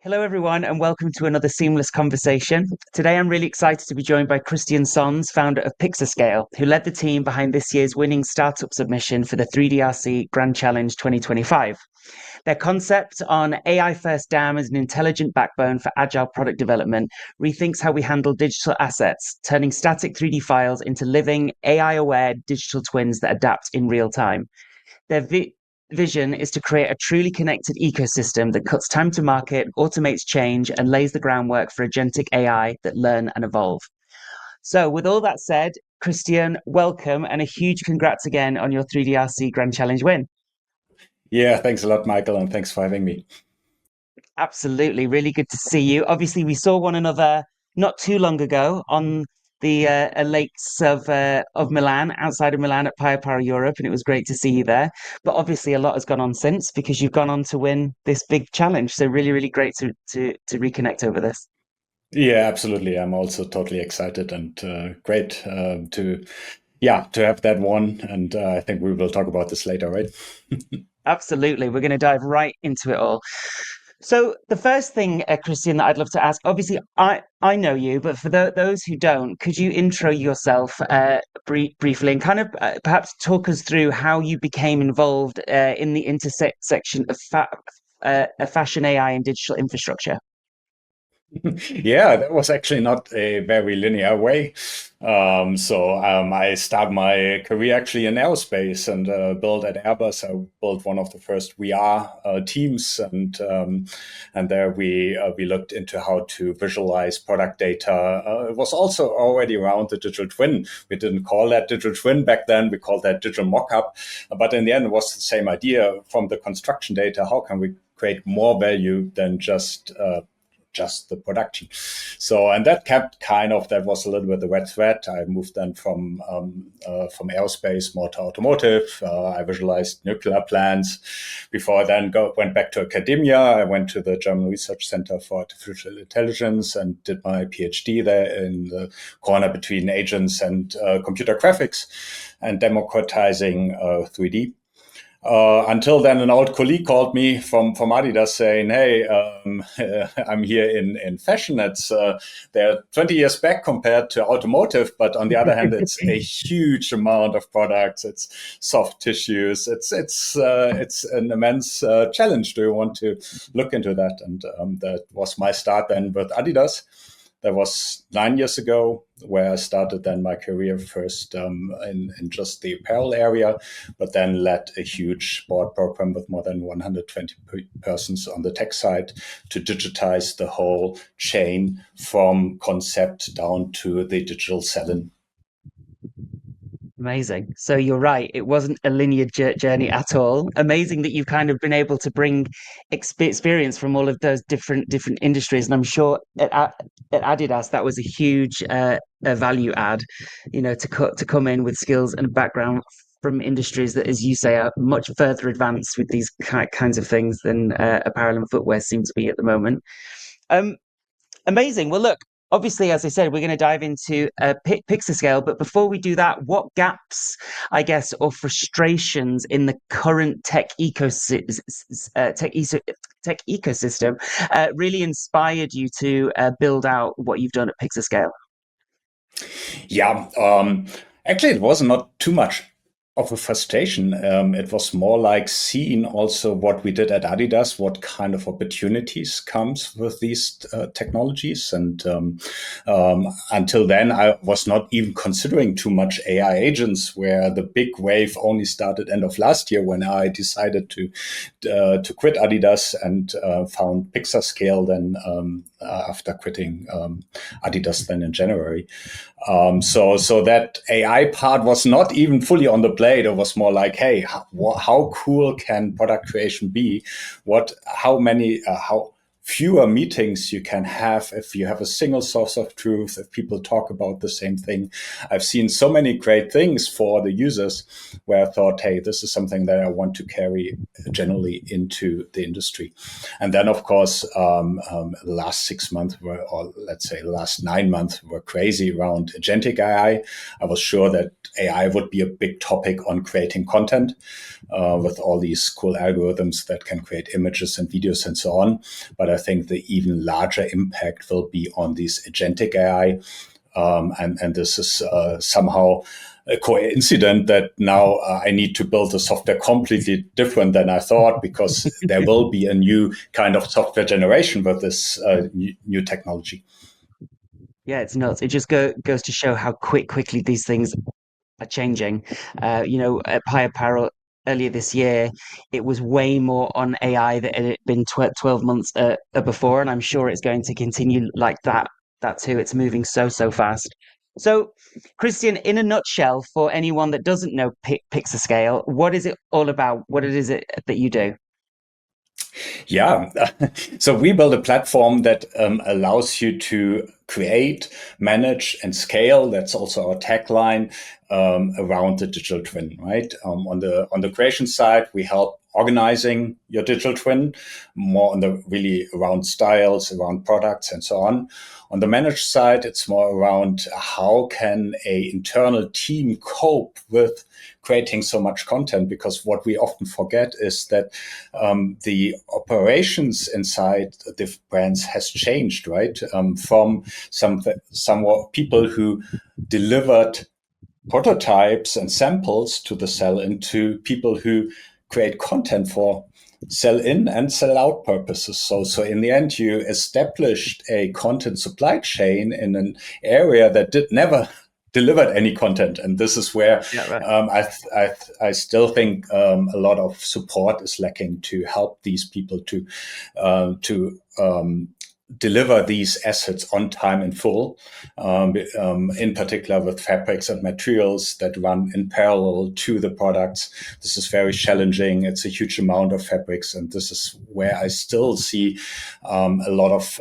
Hello, everyone, and welcome to another seamless conversation. Today, I'm really excited to be joined by Kristian Sons, founder of PixaScale, who led the team behind this year's winning startup submission for the 3DRC Grand Challenge 2025. Their concept on AI first DAM as an intelligent backbone for agile product development rethinks how we handle digital assets, turning static 3D files into living, AI aware digital twins that adapt in real time. Their vision is to create a truly connected ecosystem that cuts time to market, automates change, and lays the groundwork for agentic AI that learn and evolve. So, with all that said, Kristian, welcome and a huge congrats again on your 3DRC Grand Challenge win. Yeah, thanks a lot, Michael, and thanks for having me. Absolutely, really good to see you. Obviously, we saw one another not too long ago on the lakes of Milan, outside of Milan at Apparel Europe, and it was great to see you there. But obviously, a lot has gone on since because you've gone on to win this big challenge. So really, really great to reconnect over this. Yeah, absolutely. I'm also totally excited and great to have that one. And I think we will talk about this later, right? Absolutely, we're going to dive right into it all. So the first thing, Kristian, that I'd love to ask, obviously, I know you, but for those who don't, could you intro yourself briefly and kind of perhaps talk us through how you became involved in the intersection of fashion AI and digital infrastructure? Yeah, that was actually not a very linear way. I started my career actually in aerospace and built at Airbus. I built one of the first VR teams, and there we looked into how to visualize product data. It was also already around the digital twin. We didn't call that digital twin back then. We called that digital mockup. But in the end, it was the same idea from the construction data. How can we create more value than just the production. So, and that kept that was a little bit the red thread. I moved then from aerospace more to automotive. I visualized nuclear plants. Before I then went back to academia, I went to the German Research Center for Artificial Intelligence and did my PhD there in the corner between agents and computer graphics and democratizing 3D. Until then, an old colleague called me from Adidas saying, "Hey, I'm here in fashion. They're 20 years back compared to automotive, but on the other hand, it's a huge amount of products. It's soft tissues. It's an immense challenge. Do you want to look into that?" And that was my start then with Adidas. That was 9 years ago, where I started then my career first in just the apparel area, but then led a huge board program with more than 120 persons on the tech side to digitize the whole chain from concept down to the digital selling. Amazing. So you're right. It wasn't a linear journey at all. Amazing that you've kind of been able to bring experience from all of those different industries. And I'm sure at Adidas that was a huge a value add, to come in with skills and background from industries that, as you say, are much further advanced with these kinds of things than apparel and footwear seem to be at the moment. Um, Amazing. Well, look, obviously, as I said, we're going to dive into PixaScale. But before we do that, what gaps, I guess, or frustrations in the current tech ecosystem really inspired you to build out what you've done at PixaScale? Yeah, actually, it was not too much of a frustration. It was more like seeing also what we did at Adidas, what kind of opportunities comes with these technologies. And until then, I was not even considering too much AI agents, where the big wave only started end of last year when I decided to quit Adidas and found PixaScale then after quitting Adidas then in January. So that AI part was not even fully on the plate. It was more like, hey, how cool can product creation be? How fewer meetings you can have if you have a single source of truth, if people talk about the same thing. I've seen so many great things for the users where I thought, hey, this is something that I want to carry generally into the industry. And then, of course, the last 6 months or let's say the last 9 months were crazy around agentic AI. I was sure that AI would be a big topic on creating content with all these cool algorithms that can create images and videos and so on. But I I think the even larger impact will be on these agentic AI. And this is somehow a coincidence that now I need to build a software completely different than I thought, because there will be a new kind of software generation with this new technology. Yeah, it's nuts. It just goes to show how quickly these things are changing. At Apparel earlier this year, it was way more on AI than it had been 12 months before, and I'm sure it's going to continue like that too. It's moving so fast. So, Christian, in a nutshell, for anyone that doesn't know PixaScale, what is it all about? What is it that you do? Yeah. So we build a platform that allows you to create, manage, and scale. That's also our tagline, around the digital twin, right? On the creation side, we help organizing your digital twin, more on the really around styles, around products, and so on. On the managed side, it's more around how can a internal team cope with creating so much content, because what we often forget is that the operations inside the brands has changed, right? From some people who delivered prototypes and samples to the sell-in to people who create content for sell-in and sell-out purposes. So in the end, you established a content supply chain in an area that never delivered any content, and this is where Yeah, right. I still think a lot of support is lacking to help these people to deliver these assets on time in full, in particular with fabrics and materials that run in parallel to the products. This is very challenging. It's a huge amount of fabrics, and this is where I still see a lot of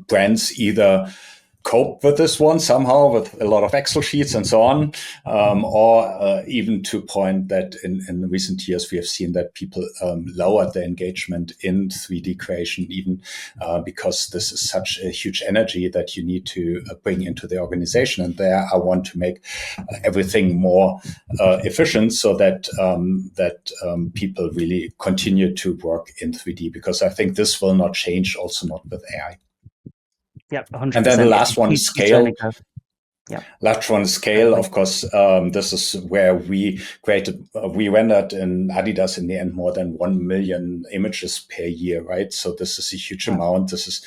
brands either cope with this one somehow with a lot of Excel sheets and so on, or even to point that in recent years we have seen that people lowered their engagement in 3D creation, even because this is such a huge energy that you need to bring into the organization. And there I want to make everything more efficient, so that people really continue to work in 3D, because I think this will not change, also not with AI. Yep, And then the 100%. Yeah, last one is keep trying to scale. go. Yeah, Last one is scale. exactly. Of course, this is where we created, we rendered in Adidas in the end more than 1 million images per year, right? So this is a huge Wow. amount. This is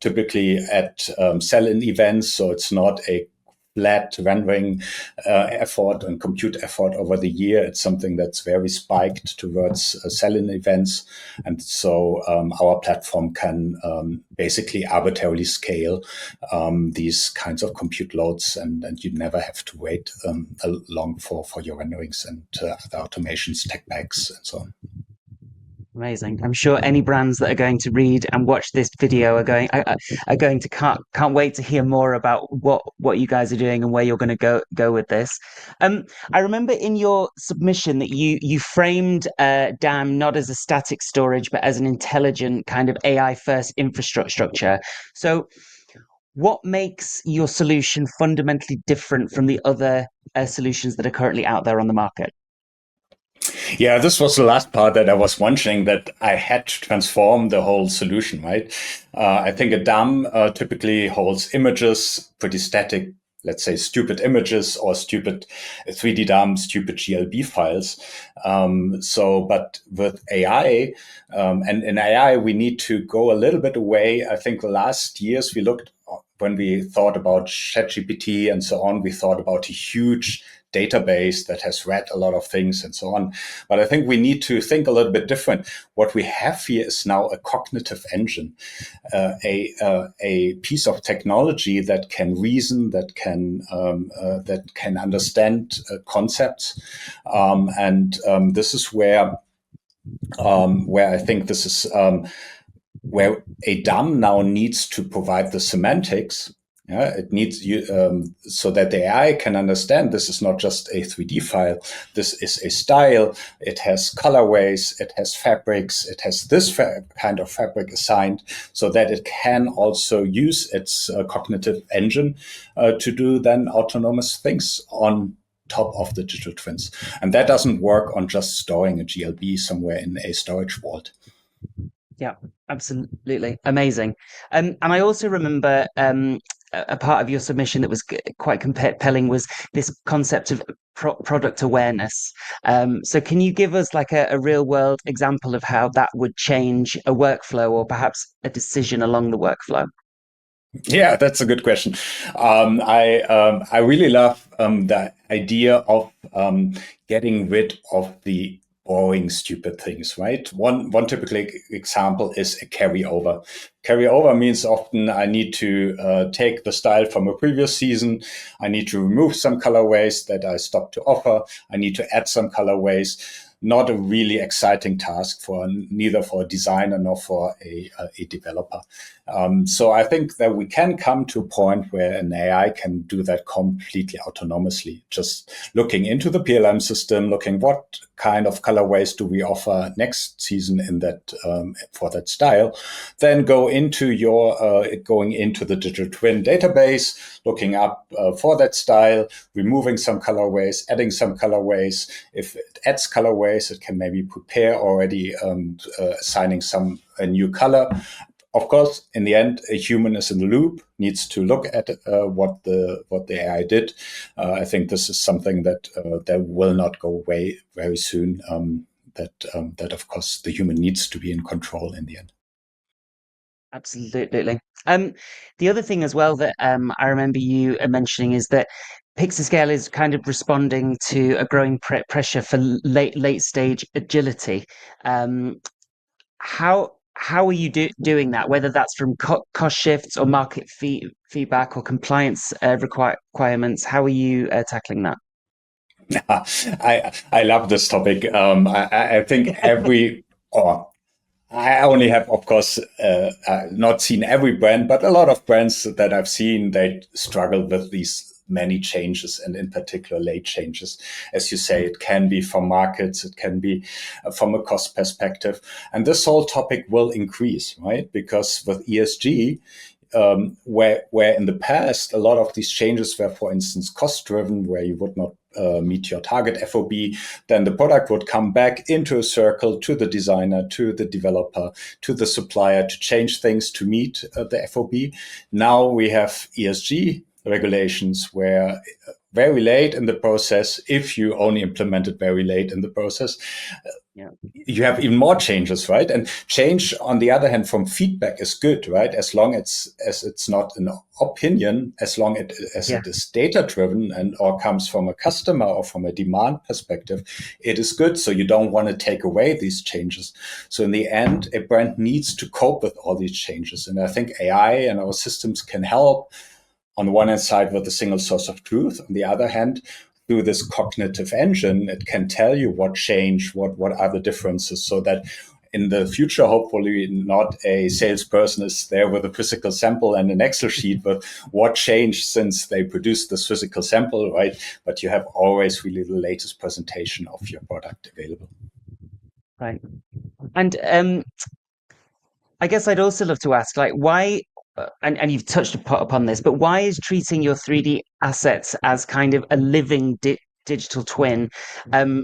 typically at sell-in events, so it's not a flat rendering effort and compute effort over the year. It's something that's very spiked towards sell-in events. And so our platform can basically arbitrarily scale these kinds of compute loads, and you never have to wait long for your renderings and other automations, tech packs, and so on. Amazing. I'm sure any brands that are going to read and watch this video are going to can't wait to hear more about what you guys are doing and where you're going to go with this. I remember in your submission that you framed DAM not as a static storage but as an intelligent kind of AI first infrastructure. So, what makes your solution fundamentally different from the other solutions that are currently out there on the market? Yeah, this was the last part that I was mentioning, that I had to transform the whole solution, right? I think a DAM typically holds images, pretty static, let's say stupid images, or stupid 3D DAM, stupid GLB files. But with AI, and in AI, we need to go a little bit away. I think the last years we looked, when we thought about ChatGPT and so on, we thought about a huge database that has read a lot of things and so on. But I think we need to think a little bit different. What we have here is now a cognitive engine, a piece of technology that can reason, that can understand concepts, and this is where I think this is where a DAM now needs to provide the semantics. Yeah, it needs you so that the AI can understand this is not just a 3D file. This is a style. It has colorways. It has fabrics. It has this kind of fabric assigned, so that it can also use its cognitive engine to do then autonomous things on top of the digital twins. And that doesn't work on just storing a GLB somewhere in a storage vault. Yeah, absolutely amazing. And I also remember a part of your submission that was quite compelling was this concept of product awareness. So can you give us like a real world example of how that would change a workflow or perhaps a decision along the workflow? Yeah, that's a good question. I really love the idea of getting rid of the boring, stupid things. Right. One typical example is a carryover. Carryover means often I need to take the style from a previous season. I need to remove some colorways that I stopped to offer. I need to add some colorways. Not a really exciting task for neither for a designer nor for a developer. So I think that we can come to a point where an AI can do that completely autonomously, just looking into the PLM system, looking what kind of colorways do we offer next season in that for that style, then going into the digital twin database, looking up for that style, removing some colorways, adding some colorways. If it adds colorways, it can maybe prepare already assigning some a new color. Of course, in the end, a human is in the loop, needs to look at what the AI did. I think this is something that will not go away very soon. That of course the human needs to be in control in the end. Absolutely. Um, the other thing as well that I remember you mentioning is that PixaScale is kind of responding to a growing pressure for late stage agility. Um, how are you doing that? Whether that's from cost shifts or market feedback or compliance requirements, how are you tackling that? I love this topic. I think or I only have, of course, not seen every brand, but a lot of brands that I've seen, they struggle with these many changes and in particular late changes. As you say, it can be from markets, it can be from a cost perspective. And this whole topic will increase, right? Because with ESG, where in the past a lot of these changes were, for instance, cost driven, where you would not meet your target FOB, then the product would come back into a circle to the designer, to the developer, to the supplier to change things to meet the FOB. Now we have ESG regulations where very late in the process, if you only implement it very late in the process, Yeah, you have even more changes, right? And change, on the other hand, from feedback is good, right? As it's not an opinion, as yeah, it is data driven and or comes from a customer or from a demand perspective, it is good. So you don't want to take away these changes. So in the end, a brand needs to cope with all these changes, and I think AI and our systems can help on the one hand side with a single source of truth. On the other hand, through this cognitive engine, it can tell you what changed, what are the differences, so that in the future, hopefully not a salesperson is there with a physical sample and an Excel sheet with what changed since they produced this physical sample, right? But you have always really the latest presentation of your product available. right. And I guess I'd also love to ask, like, why, and you've touched upon this, but why is treating your 3D assets as kind of a living digital twin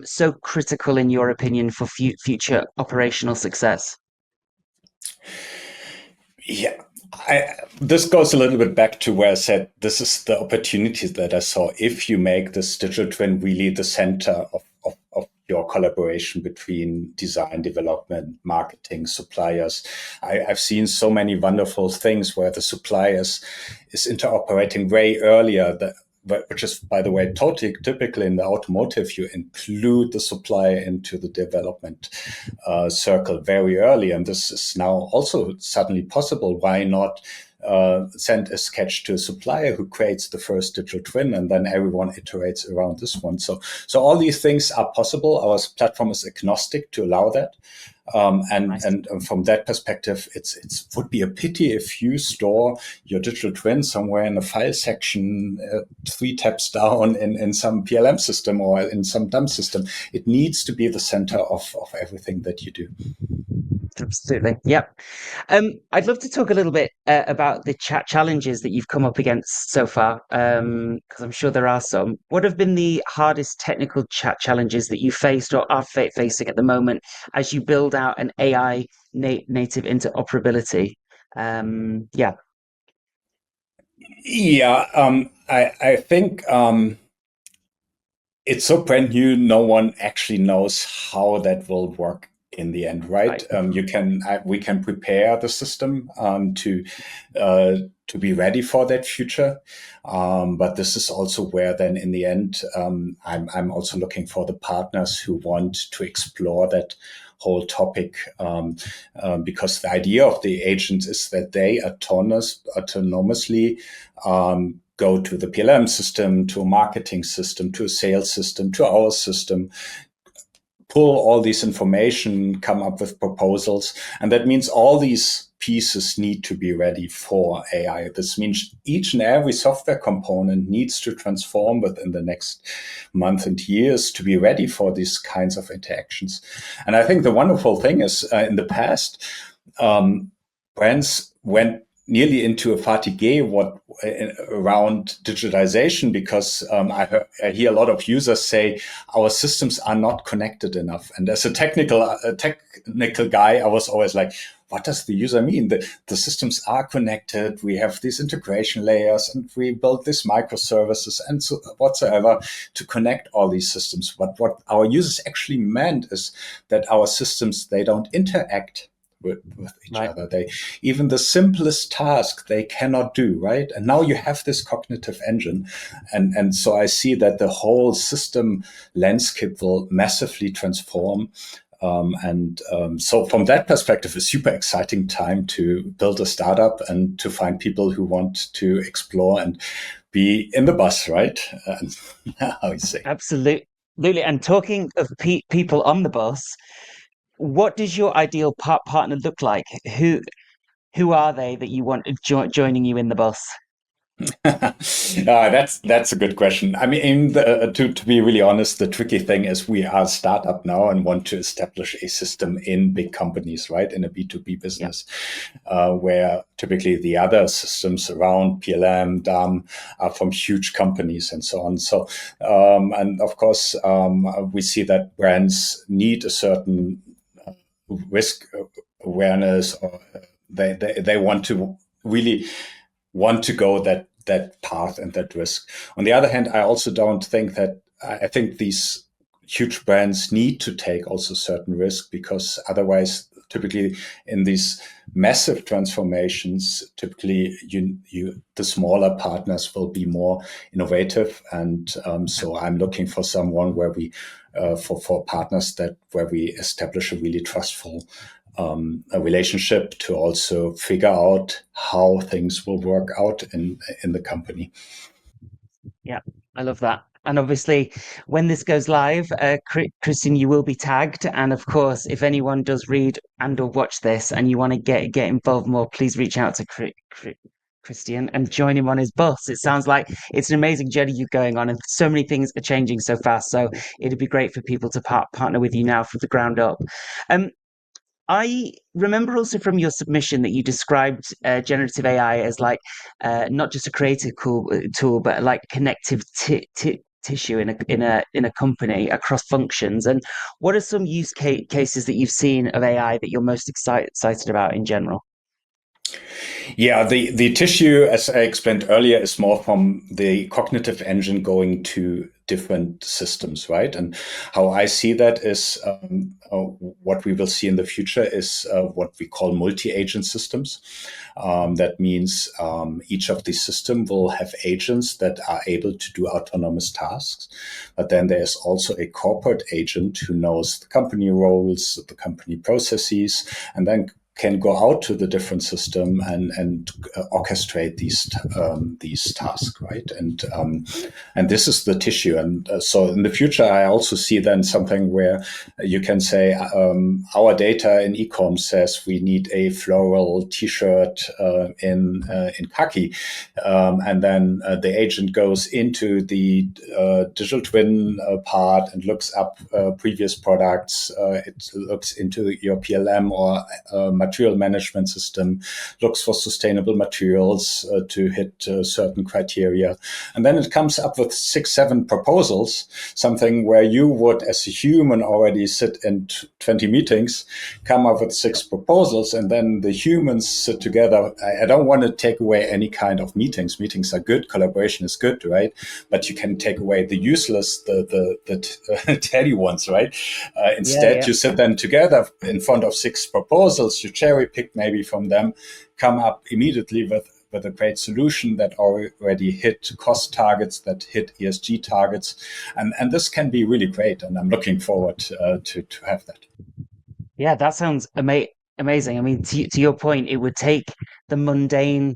so critical, in your opinion, for future operational success? Yeah, this goes a little bit back to where I said this is the opportunities that I saw. If you make this digital twin really the center of your collaboration between design, development, marketing, suppliers, I've seen so many wonderful things where the suppliers is interoperating way earlier. Which is, by the way, totally typical in the automotive. You include the supplier into the development circle very early, and this is now also suddenly possible. Why not send a sketch to a supplier who creates the first digital twin, and then everyone iterates around this one? So all these things are possible. Our platform is agnostic to allow that. Nice. And from that perspective, it would be a pity if you store your digital twin somewhere in a file section, 3 tabs down in some PLM system or in some dump system. It needs to be the center of everything that you do. Absolutely. Yep. I'd love to talk a little bit about the chat challenges that you've come up against so far, because I'm sure there are some. What have been the hardest technical chat challenges that you faced or are facing at the moment as you build out an AI native interoperability? Yeah, Yeah, I think it's so brand new. No one actually knows how that will work in the end, right? right, We can prepare the system uh, to be ready for that future, but this is also where then in the end, I'm also looking for the partners who want to explore that whole topic, because the idea of the agents is that they autonomously go to the PLM system, to a marketing system, to a sales system, to our system, pull all this information, come up with proposals. And that means all these pieces need to be ready for AI. This means each and every software component needs to transform within the next month and years to be ready for these kinds of interactions. And I think the wonderful thing is in the past, brands went nearly into a fatigue around digitization because I hear a lot of users say our systems are not connected enough. And as a technical guy, I was always like, what does the user mean? The systems are connected. We have these integration layers and we build these microservices and so whatsoever to connect all these systems. But what our users actually meant is that our systems, they don't interact with each right. other. They even the simplest task they cannot do, right? And now you have this cognitive engine, and so I see that the whole system landscape will massively transform. So from that perspective, a super exciting time to build a startup and to find people who want to explore and be in the bus, right? How you say? Absolutely. And talking of people on the bus, what does your ideal partner look like? Who are they that you want joining you in the bus? That's a good question. I mean, to be really honest, the tricky thing is we are a startup now and want to establish a system in big companies, right? In a B2B Yeah, business, where typically the other systems around PLM, DAM are from huge companies and so on. So, and of course, we see that brands need a certain risk awareness, or they want to really want to go that path and that risk. On the other hand, I also don't think that I think these huge brands need to take also certain risk, because otherwise, typically in these massive transformations, typically the smaller partners will be more innovative, and so I'm looking for someone where we for partners that where we establish a really trustful a relationship to also figure out how things will work out in the company. yeah, I love that. And obviously, when this goes live, Christian, you will be tagged. And of course, if anyone does read and or watch this, and you want to get involved more, please reach out to Christian and join him on his bus. It sounds like it's an amazing journey you're going on, and so many things are changing so fast. So it'd be great for people to partner with you now from the ground up. Um, I remember also from your submission that you described generative AI as like not just a creative tool, but like connective tissue in a company across functions. And what are some use cases that you've seen of AI that you're most excited about in general? Yeah, the tissue, as I explained earlier, is more from the cognitive engine going to different systems, right? And how I see that is what we will see in the future is what we call multi-agent systems. That means each of these systems will have agents that are able to do autonomous tasks. But then there's also a corporate agent who knows the company roles, the company processes, and then can go out to the different system and orchestrate these tasks, right? And this is the tissue. And so in the future, I also see then something where you can say our data in ecom says we need a floral T-shirt in khaki, and then the agent goes into the digital twin part and looks up previous products. It looks into your PLM or material management system, looks for sustainable materials to hit certain criteria. And then it comes up with 6-7 proposals, something where you would, as a human, already sit in 20 meetings, come up with 6 proposals, and then the humans sit together. I don't want to take away any kind of meetings. Meetings are good, collaboration is good, right? But you can take away the useless, the teddy ones, right? Instead, you sit then together in front of 6 proposals, you cherry pick maybe from them, come up immediately with a great solution that already hit cost targets, that hit ESG targets. And this can be really great. And I'm looking forward to have that. Yeah, that sounds amazing. I mean, to your point, it would take the mundane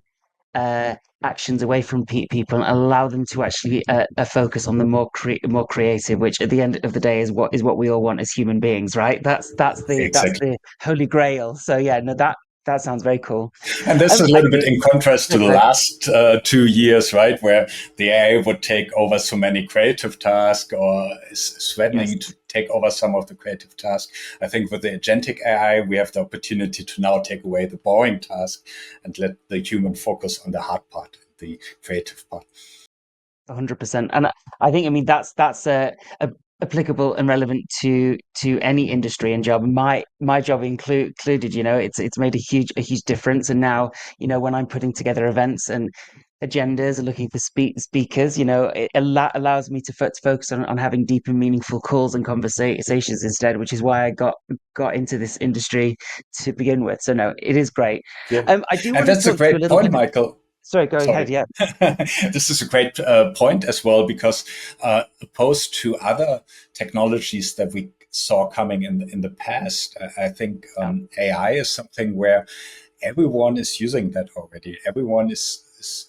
actions away from people and allow them to actually focus on the more creative, which at the end of the day is what we all want as human beings, right? That's Exactly. the holy grail. So yeah, no, that sounds very cool. And this is a I little bit do. in contrast to the Okay. last 2 years, right, where the AI would take over so many creative tasks or is threatening Yes. to take over some of the creative tasks. I think with the agentic AI, we have the opportunity to now take away the boring task and let the human focus on the hard part, the creative part. 100%. And I think, I mean, that's applicable and relevant to any industry and job. My job included, it's made a huge difference. And now, when I'm putting together events and agendas and looking for speakers, it allows me to focus on having deep and meaningful calls and conversations instead, which is why I got into this industry to begin with. So no, it is great. Yeah. I do And want to that's a talk to you a great little point, bit. Michael. Sorry, go ahead. Sorry. Yeah. This is a great point as well, because opposed to other technologies that we saw coming in the past, I think AI is something where everyone is using that already. Everyone is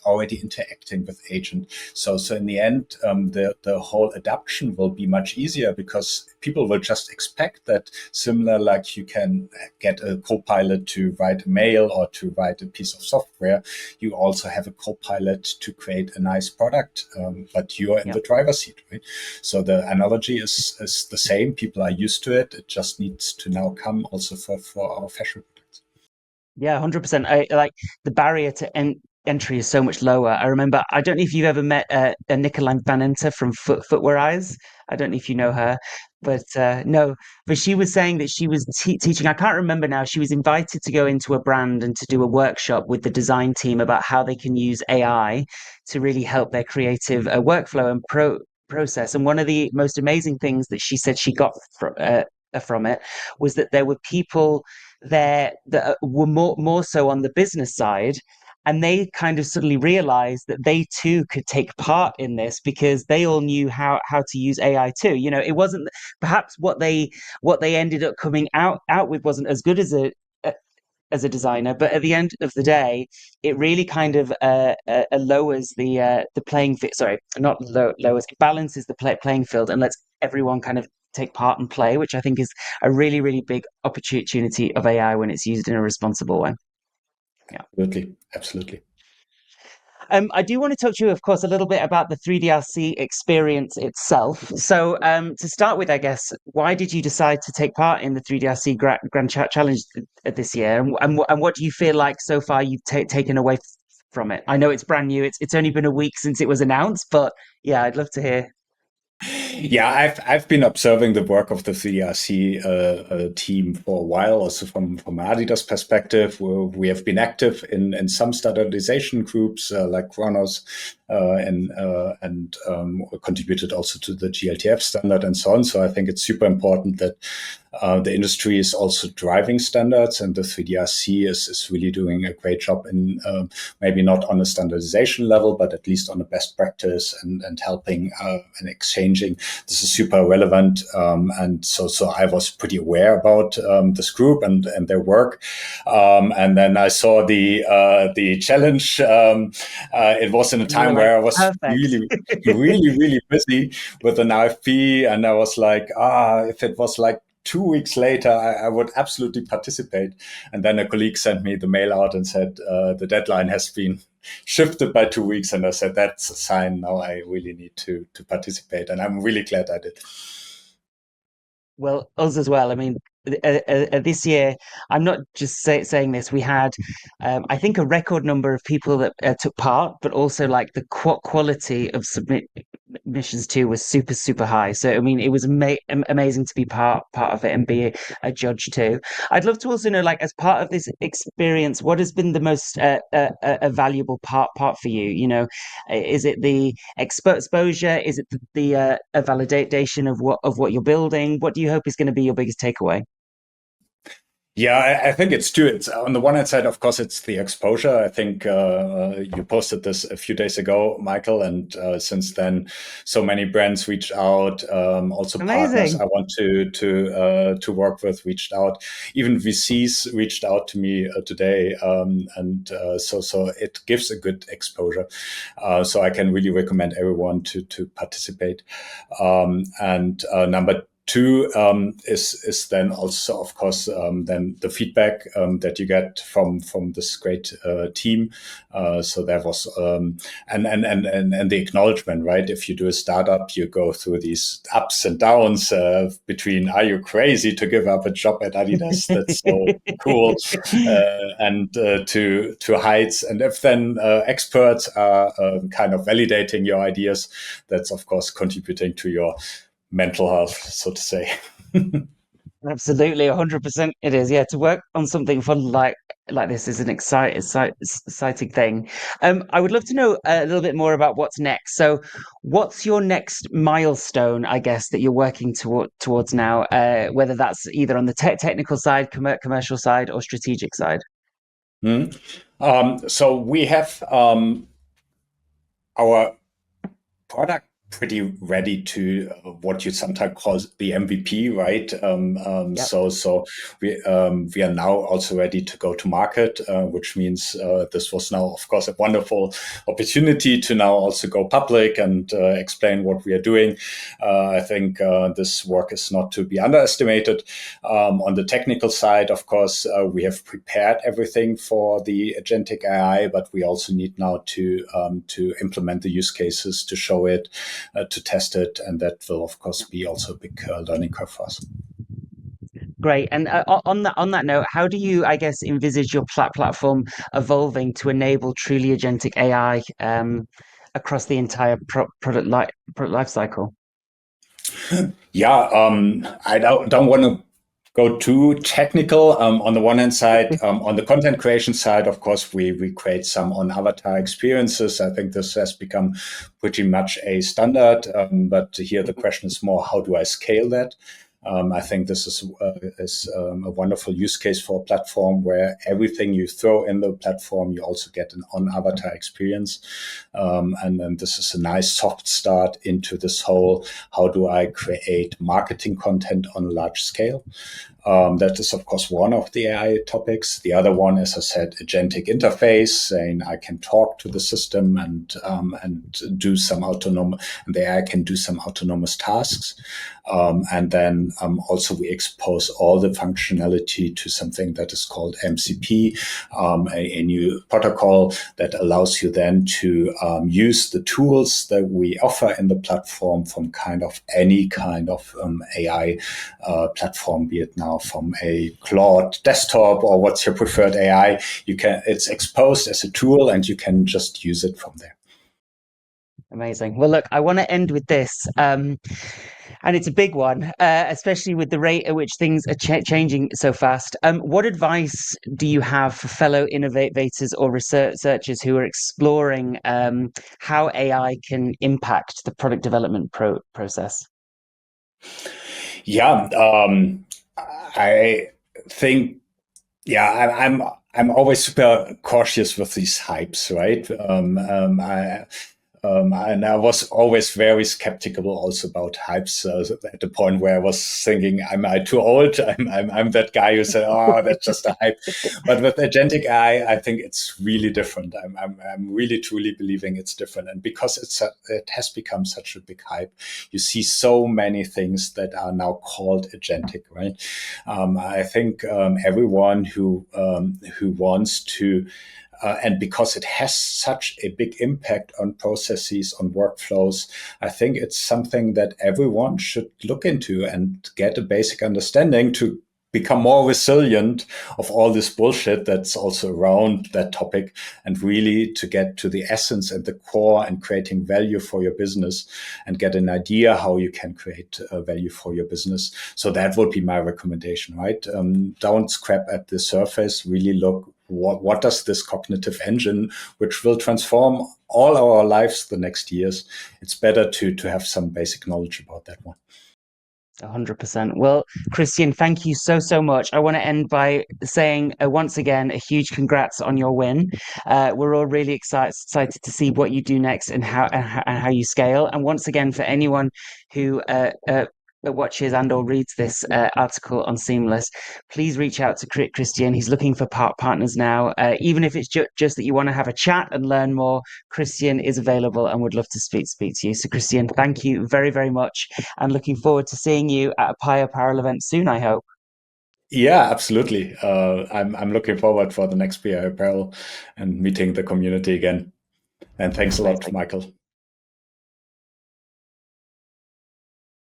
already interacting with agent. So in the end, the whole adoption will be much easier because people will just expect that, similar like you can get a co-pilot to write a mail or to write a piece of software, you also have a co-pilot to create a nice product, but you're in Yeah. the driver's seat, right? So the analogy is the same. People are used to it. It just needs to now come also for our fashion products. Yeah, 100%. I like the barrier to entry is so much lower. I remember, I don't know if you've ever met Nicola Van Enter from Footwear Eyes. I don't know if you know her, but no, but she was saying that she was teaching. I can't remember now. She was invited to go into a brand and to do a workshop with the design team about how they can use AI to really help their creative workflow and process. And one of the most amazing things that she said she got from it was that there were people there that were more so on the business side, and they kind of suddenly realized that they too could take part in this because they all knew how to use AI too. It wasn't perhaps what they ended up coming out with wasn't as good as a designer, but at the end of the day, it really kind of lowers the playing field. Sorry, not lowers. It balances the playing field and lets everyone kind of take part and play, which I think is a really really big opportunity of AI when it's used in a responsible way. Yeah. Absolutely. Absolutely. I do want to talk to you, of course, a little bit about the 3DRC experience itself. So, to start with, I guess, why did you decide to take part in the 3DRC Grand Challenge this year, and what do you feel like so far you've taken away from it? I know it's brand new; it's only been a week since it was announced, but yeah, I'd love to hear. Yeah, I've been observing the work of the 3RC team for a while, also from Adidas perspective. We have been active in some standardization groups like Kronos, and contributed also to the GLTF standard and so on. So I think it's super important that the industry is also driving standards, and the 3DRC is really doing a great job in maybe not on a standardization level, but at least on a best practice and helping and exchanging. This is super relevant, and so I was pretty aware about this group and their work. And then I saw the challenge. It was in a And you were time like, where I was perfect. really busy with an RFP, and I was like, if it was like 2 weeks later, I would absolutely participate. And then a colleague sent me the mail out and said the deadline has been shifted by 2 weeks, and I said that's a sign now I really need to participate, and I'm really glad I did. Well, us as well. I mean, this year, I'm not just saying this. We had, I think, a record number of people that took part, but also like the quality of submissions too was super, super high. So, I mean, it was amazing to be part of it and be a judge too. I'd love to also know, like, as part of this experience, what has been the most a valuable part for you? You know, is it the exposure? Is it the a validation of what you're building? What do you hope is going to be your biggest takeaway? Yeah, I think it's two. It's on the one hand side, of course, it's the exposure. I think you posted this a few days ago, Michael, and since then, so many brands reached out. Also, partners Amazing. I want to work with reached out. Even VCs reached out to me today, and so it gives a good exposure. So I can really recommend everyone to participate. And number two is then also, of course, then the feedback that you get from this great team. So there was and the acknowledgement, right? If you do a startup, you go through these ups and downs between are you crazy to give up a job at Adidas? That's so cool, and to heights. And if then experts are kind of validating your ideas, that's of course contributing to your mental health, so to say. Absolutely, 100% it is. Yeah, to work on something fun like this is an exciting thing. I would love to know a little bit more about what's next. So, what's your next milestone, I guess, that you're working towards now, whether that's either on the technical side, commercial side, or strategic side? Mm. So we have our product pretty ready to what you sometimes call the MVP, right? Yep. So we are now also ready to go to market, which means this was now, of course, a wonderful opportunity to now also go public and explain what we are doing. I think this work is not to be underestimated. On the technical side, of course, we have prepared everything for the agentic AI, but we also need now to implement the use cases, to show it, to test it, and that will of course be also a big learning curve for us. Great. And on that note, how do you, I guess, envisage your platform evolving to enable truly agentic AI across the entire product life cycle? Yeah, I don't want to go too technical. On the one hand side, on the content creation side, of course, we create some on avatar experiences. I think this has become pretty much a standard. But here the question is more, how do I scale that? I think this is a wonderful use case for a platform where everything you throw in the platform, you also get an on-avatar experience. And then this is a nice soft start into this whole, how do I create marketing content on a large scale? That is, of course, one of the AI topics. The other one, as I said, agentic interface, saying I can talk to the system and do some autonomous, and the AI can do some autonomous tasks. And then also we expose all the functionality to something that is called MCP, a new protocol that allows you then to use the tools that we offer in the platform from any kind of AI platform, be it now from a Claude desktop or what's your preferred AI. It's exposed as a tool, and you can just use it from there. Amazing. Well, look, I want to end with this, and it's a big one, especially with the rate at which things are changing so fast. What advice do you have for fellow innovators or researchers who are exploring how AI can impact the product development process? Yeah, I think I'm always super cautious with these hypes, right? And I was always very skeptical also about hypes, at the point where I was thinking, am I too old? I'm that guy who said, oh, that's just a hype. But with agentic AI, I think it's really different. I'm really truly believing it's different. And because it has become such a big hype, you see so many things that are now called agentic, right? I think everyone who wants to and because it has such a big impact on processes, on workflows, I think it's something that everyone should look into and get a basic understanding to become more resilient of all this bullshit that's also around that topic, and really to get to the essence and the core and creating value for your business and get an idea how you can create value for your business. So that would be my recommendation, right? Don't scrap at the surface, really look what does this cognitive engine, which will transform all our lives the next years. It's better to have some basic knowledge about that one. 100%. Well, Kristian, thank you so much. I want to end by saying once again a huge congrats on your win. We're all really excited to see what you do next and how you scale. And once again, for anyone who watches and or reads this article on Seamless, please reach out to Kristian. He's looking for partners now. Even if it's just that you want to have a chat and learn more, Kristian is available and would love to speak to you. So Kristian, thank you very much, and looking forward to seeing you at a Apparel event soon, I hope. Yeah, absolutely. I'm looking forward for the next PI Apparel and meeting the community again. And thanks a lot, Amazing. Michael.